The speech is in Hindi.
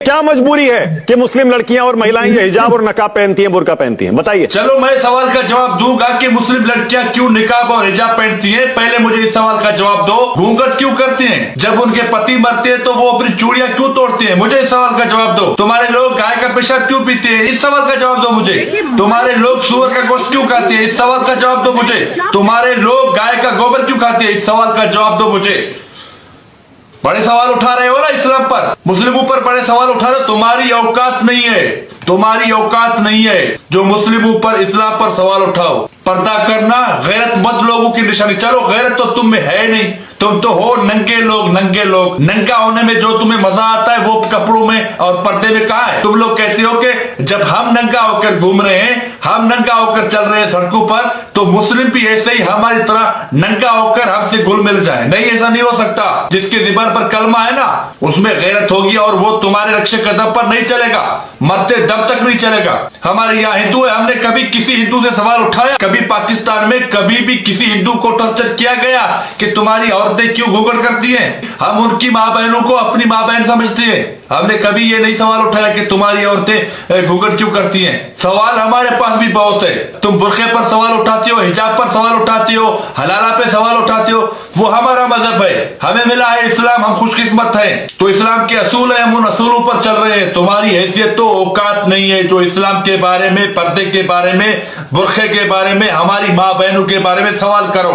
क्या मजबूरी है कि मुस्लिम लड़कियां और महिलाएं ये हिजाब और नकाब पहनती हैं, बुर्का पहनती हैं? बताइए। चलो मैं सवाल का जवाब दूंगा कि मुस्लिम लड़कियां क्यों निकाब और हिजाब पहनती हैं। पहले मुझे इस सवाल का जवाब दो। घूंघट क्यों करती हैं? जब उनके पति मरते हैं तो वो अपनी चूड़ियां क्यों तोड़ती हैं? मुझे इस सवाल का जवाब दो। तुम्हारे लोग गाय का पेशाब क्यों पीते हैं? इस सवाल का जवाब दो मुझे। तुम्हारे लोग सुअर का गोश्त क्यों खाते हैं? इस सवाल का जवाब दो मुझे। तुम्हारे लोग गाय का गोबर क्यों खाते हैं? इस सवाल का जवाब दो मुझे। बड़े सवाल उठा रहे हो ना इस्लाम पर, मुस्लिमों पर बड़े सवाल उठा रहे हो। तुम्हारी औकात नहीं है, तुम्हारी औकात नहीं है जो मुस्लिमों पर इस्लाम पर सवाल उठाओ। पर्दा करना गैरतमंद लोगों की निशानी। चलो गैरत तो तुम में है नहीं, तुम तो हो नंगे लोग। नंगे लोग, नंगा होने में जो तुम्हें मजा आता है वो कपड़ों में और पर्दे में कहाँ है? तुम लोग कहते हो कि जब हम नंगा होकर घूम रहे हैं, हम नंगा होकर चल रहे हैं सड़कों पर, तो मुस्लिम भी ऐसे ही हमारी तरह नंगा होकर हमसे घुल मिल जाए। नहीं, ऐसा नहीं हो सकता। जिसके ज़बान पर कलमा है ना, उसमें गैरत होगी और वो तुम्हारे रक्षे कदम पर नहीं चलेगा, मरते दम तक नहीं चलेगा। हमारे यहाँ हिंदू है, हमने कभी किसी हिंदू से सवाल उठाया? कभी पाकिस्तान में कभी भी किसी हिंदू को टॉर्चर किया गया कि तुम्हारी औरतें क्यों घूंघट करती हैं? हम उनकी माँ बहनों को अपनी माँ बहन समझते हैं। हमने कभी ये नहीं सवाल उठाया कि तुम्हारी औरतें घूंघट क्यों करती हैं। सवाल हमारे पास भी बहुत है। तुम बुर्के पर सवाल उठाते हो, हिजाब पर सवाल उठाते हो, हलाला पे सवाल उठाते हो। वो हमारा मजहब है, हमें मिला है इस्लाम, हम खुशकिस्मत हैं। तो इस्लाम के असूल है, हम उन असूलों पर चल रहे हैं। तुम्हारी हैसियत तो औकात नहीं है जो इस्लाम के बारे में, पर्दे के बारे में, बुर्के के बारे में, हमारी माँ बहनों के बारे में सवाल करो।